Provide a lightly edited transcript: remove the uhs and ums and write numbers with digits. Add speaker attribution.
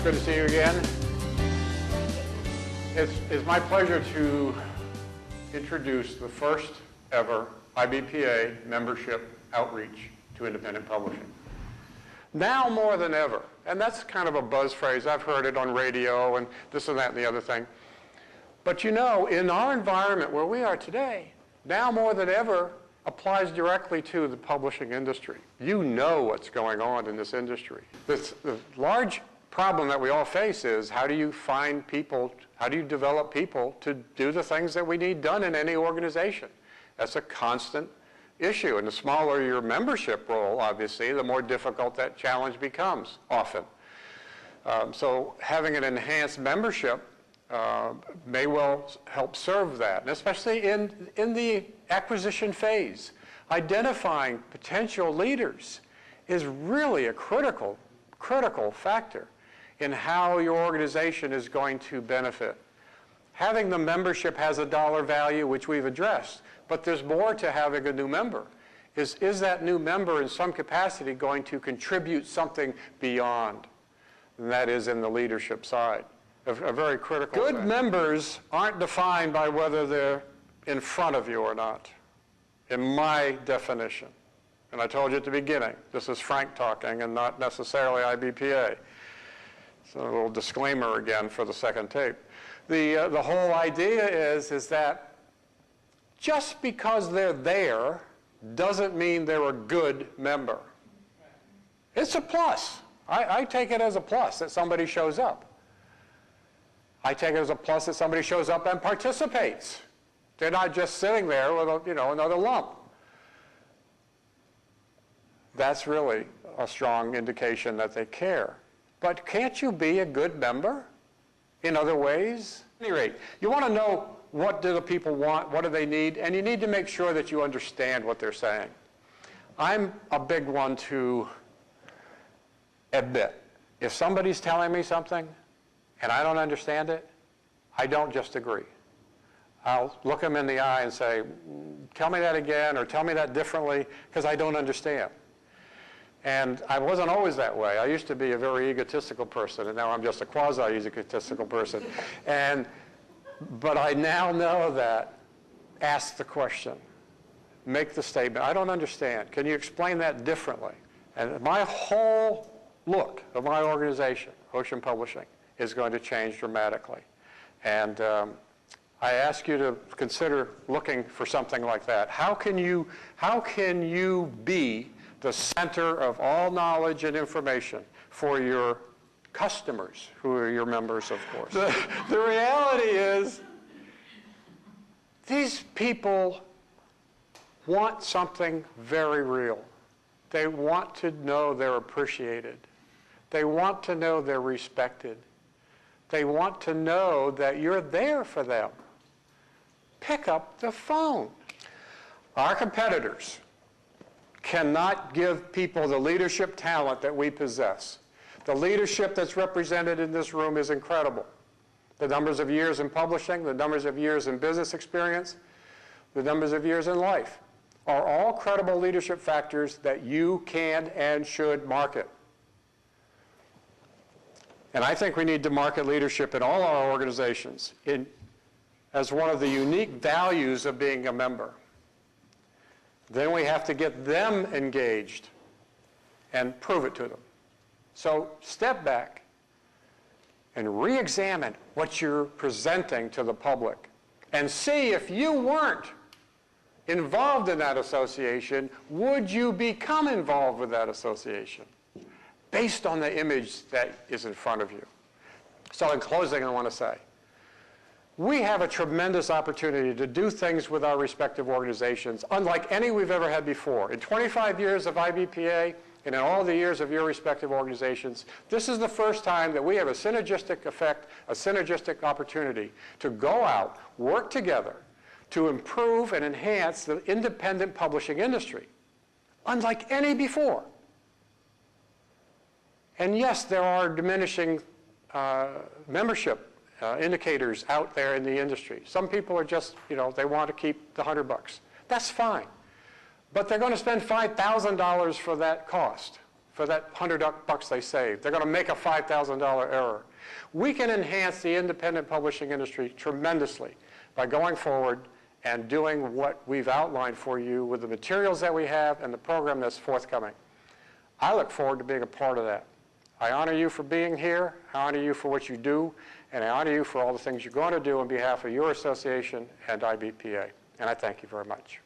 Speaker 1: It's good to see you again. It's my pleasure to introduce the first ever IBPA membership outreach to independent publishing. Now more than ever, and that's kind of a buzz phrase. I've heard it on radio and this and that and the other thing. But you know, in our environment where we are today, now more than ever applies directly to the publishing industry. You know what's going on in this industry. The large problem that we all face is how do you find people, how do you develop people to do the things that we need done in any organization? That's a constant issue. And the smaller your membership roll, obviously, the more difficult that challenge becomes often. So having an enhanced membership may well help serve that, and especially in the acquisition phase. Identifying potential leaders is really a critical factor in how your organization is going to benefit. Having the membership has a dollar value, which we've addressed, but there's more to having a new member. Is that new member in some capacity going to contribute something beyond? And that is in the leadership side. A very critical thing. Good members aren't defined by whether they're in front of you or not, in my definition. And I told you at the beginning, this is Frank talking and not necessarily IBPA. So a little disclaimer again for the second tape. The whole idea is that just because they're there doesn't mean they're a good member. It's a plus. I take it as a plus that somebody shows up. I take it as a plus that somebody shows up and participates. They're not just sitting there with another lump. That's really a strong indication that they care. But can't you be a good member in other ways? At any rate, you want to know what do the people want, what do they need, and you need to make sure that you understand what they're saying. I'm a big one to admit, if somebody's telling me something and I don't understand it, I don't just agree. I'll look them in the eye and say, tell me that again, or tell me that differently, because I don't understand. And I wasn't always that way. I used to be a very egotistical person, and now I'm just a quasi-egotistical person. But I now know that ask the question, make the statement, I don't understand. Can you explain that differently? And my whole look of my organization, Ocean Publishing, is going to change dramatically. And I ask you to consider looking for something like that. How can you be the center of all knowledge and information for your customers, who are your members, of course? The reality is these people want something very real. They want to know they're appreciated. They want to know they're respected. They want to know that you're there for them. Pick up the phone. Our competitors cannot give people the leadership talent that we possess. The leadership that's represented in this room is incredible. The numbers of years in publishing, the numbers of years in business experience, the numbers of years in life are all credible leadership factors that you can and should market. And I think we need to market leadership in all our organizations as one of the unique values of being a member. Then we have to get them engaged and prove it to them. So step back and re-examine what you're presenting to the public and see if you weren't involved in that association, would you become involved with that association based on the image that is in front of you? So in closing, I want to say, we have a tremendous opportunity to do things with our respective organizations unlike any we've ever had before. In 25 years of IBPA and in all the years of your respective organizations, this is the first time that we have a synergistic effect, a synergistic opportunity to go out, work together to improve and enhance the independent publishing industry, unlike any before. And yes, there are diminishing membership indicators out there in the industry. Some people are just, they want to keep the $100. That's fine. But they're going to spend $5,000 for that cost. for that $100 they save. They're going to make a $5,000 error. We can enhance the independent publishing industry tremendously by going forward and doing what we've outlined for you with the materials that we have and the program that's forthcoming. I look forward to being a part of that. I honor you for being here, I honor you for what you do, and I honor you for all the things you're going to do on behalf of your association and IBPA. And I thank you very much.